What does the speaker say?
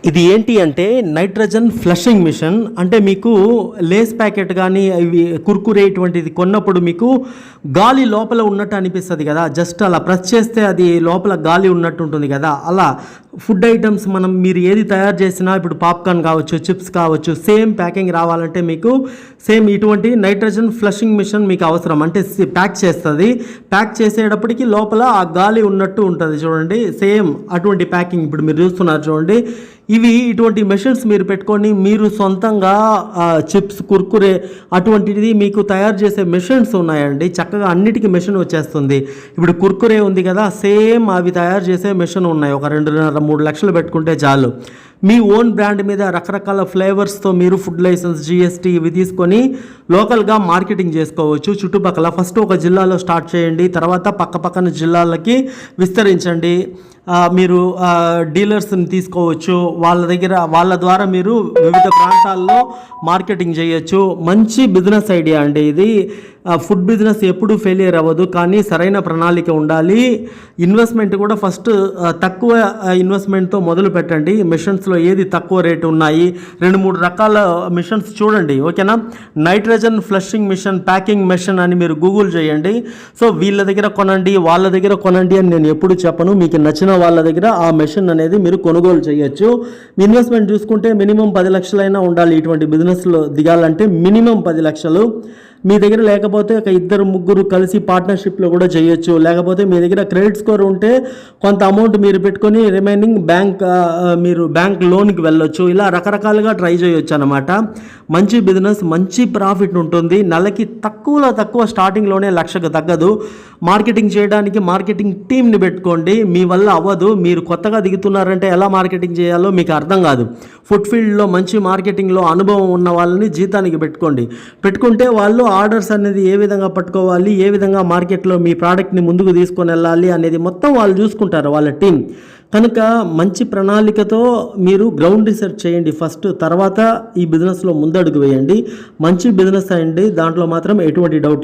ఇది ఏంటి అంటే నైట్రోజన్ ఫ్లషింగ్ మిషన్. అంటే మీకు లేస్ ప్యాకెట్ కానీ ఇవి కుర్కురే ఇటువంటిది కొన్నప్పుడు మీకు గాలి లోపల ఉన్నట్టు అనిపిస్తుంది కదా, జస్ట్ అలా ప్రెస్ చేస్తే అది లోపల గాలి ఉన్నట్టు ఉంటుంది కదా. అలా ఫుడ్ ఐటమ్స్ మీరు ఏది తయారు చేసినా, ఇప్పుడు పాప్కార్న్ కావచ్చు, చిప్స్ కావచ్చు, సేమ్ ప్యాకింగ్ రావాలంటే మీకు సేమ్ ఇటువంటి నైట్రోజన్ ఫ్లషింగ్ మిషన్ మీకు అవసరం. అంటే ప్యాక్ చేస్తుంది, ప్యాక్ చేసేటప్పటికి లోపల ఆ గాలి ఉన్నట్టు ఉంటుంది చూడండి. సేమ్ అటువంటి ప్యాకింగ్ ఇప్పుడు మీరు చూస్తున్నారు చూడండి. ఇటువంటి మెషిన్స్ మీరు పెట్టుకొని మీరు సొంతంగా చిప్స్, కుర్కురే అటువంటిది మీకు తయారు చేసే మెషిన్స్ ఉన్నాయండి. చక్కగా అన్నిటికీ మెషిన్ వచ్చేస్తుంది. ఇప్పుడు కుర్కురే ఉంది కదా, సేమ్ అవి తయారు చేసే మెషిన్ ఉన్నాయి. ఒక 2.5-3 లక్షలు పెట్టుకుంటే చాలు. మీ ఓన్ బ్రాండ్ మీద రకరకాల ఫ్లేవర్స్తో మీరు ఫుడ్ లైసెన్స్, జిఎస్టీ ఇవి తీసుకొని లోకల్గా మార్కెటింగ్ చేసుకోవచ్చు. చుట్టుపక్కల ఫస్ట్ ఒక జిల్లాలో స్టార్ట్ చేయండి, తర్వాత పక్కపక్కన జిల్లాలకి విస్తరించండి. మీరు డీలర్స్ని తీసుకోవచ్చు, వాళ్ళ ద్వారా మీరు వివిధ ప్రాంతాల్లో మార్కెటింగ్ చేయొచ్చు. మంచి బిజినెస్ ఐడియా అండి ఇది. ఫుడ్ బిజినెస్ ఎప్పుడూ ఫెయిలియర్ అవ్వదు, కానీ సరైన ప్రణాళిక ఉండాలి. ఇన్వెస్ట్మెంట్ కూడా ఫస్ట్ తక్కువ ఇన్వెస్ట్మెంట్తో మొదలు పెట్టండి. మిషన్స్లో ఏది తక్కువ రేటు ఉన్నాయి, 2-3 రకాల మిషన్స్ చూడండి, ఓకేనా. Nitrogen flushing machine, packing machine అని మీరు గూగుల్ చేయండి. సో వీళ్ళ దగ్గర కొనండి, వాళ్ళ దగ్గర కొనండి అని నేను ఎప్పుడు చెప్పను. మీకు నచ్చిన వాళ్ళ దగ్గర ఆ మెషిన్ అనేది మీరు కొనుగోలు చేయొచ్చు. ఇన్వెస్ట్మెంట్ చూసుకుంటే మినిమం 10 లక్షలైనా ఉండాలి. ఇటువంటి బిజినెస్లో దిగాలంటే మినిమం 10 లక్షలు. మీ దగ్గర లేకపోతే ఒక 2-3 కలిసి పార్ట్నర్షిప్లో కూడా చేయొచ్చు. లేకపోతే మీ దగ్గర క్రెడిట్ స్కోర్ ఉంటే కొంత అమౌంట్ మీరు పెట్టుకొని రిమైనింగ్ మీరు బ్యాంక్ లోన్కి వెళ్ళొచ్చు. ఇలా రకరకాలుగా ట్రై చేయొచ్చు అనమాట. మంచి బిజినెస్, మంచి ప్రాఫిట్ ఉంటుంది. నెలకి తక్కువ స్టార్టింగ్లోనే 1 లక్షకు తగ్గదు. మార్కెటింగ్ చేయడానికి మార్కెటింగ్ టీమ్ని పెట్టుకోండి. మీ వల్ల అవ్వదు. మీరు కొత్తగా దిగుతున్నారంటే ఎలా మార్కెటింగ్ చేయాలో మీకు అర్థం కాదు. ఫుడ్ ఫీల్డ్లో మంచి మార్కెటింగ్లో అనుభవం ఉన్న వాళ్ళని జీతానికి పెట్టుకుంటే వాళ్ళు ఆర్డర్స్ అనేది ఏ విధంగా పట్టుకోవాలి, ఏ విధంగా మార్కెట్లో మీ ప్రోడక్ట్ని ముందుకు తీసుకొని వెళ్ళాలి అనేది మొత్తం వాళ్ళు చూసుకుంటారు, వాళ్ళ టీం. కనుక మంచి ప్రణాళికతో మీరు గ్రౌండ్ రీసెర్చ్ చేయండి ఫస్ట్, తర్వాత ఈ బిజినెస్లో ముందడుగు వేయండి. మంచి బిజినెస్ అయ్యండి, దాంట్లో మాత్రం ఎటువంటి డౌట్ లేదు.